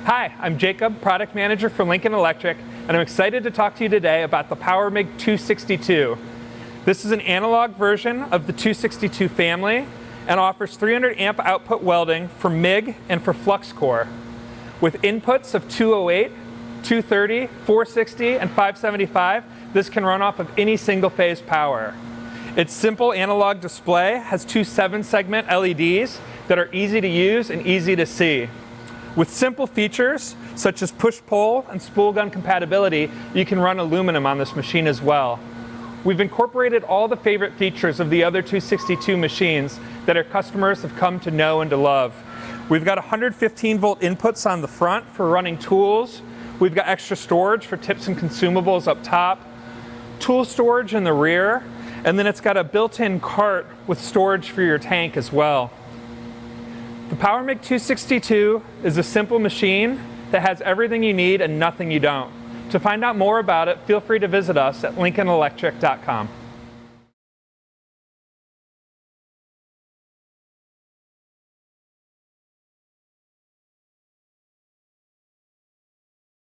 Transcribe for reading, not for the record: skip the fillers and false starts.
Hi, I'm Jacob, Product Manager for Lincoln Electric, and I'm excited to talk to you today about the POWERMIG 262. This is an analog version of the 262 family and offers 300 amp output welding for MIG and for flux core. With inputs of 208, 230, 460, and 575, this can run off of any single phase power. Its simple analog display has two 7-segment LEDs that are easy to use and easy to see. With simple features, such as push-pull and spool gun compatibility, you can run aluminum on this machine as well. We've incorporated all the favorite features of the other 262 machines that our customers have come to know and to love. We've got 115-volt inputs on the front for running tools. We've got extra storage for tips and consumables up top, tool storage in the rear, and then it's got a built-in cart with storage for your tank as well. The POWERMIG 262 is a simple machine that has everything you need and nothing you don't. To find out more about it, feel free to visit us at lincolnelectric.com.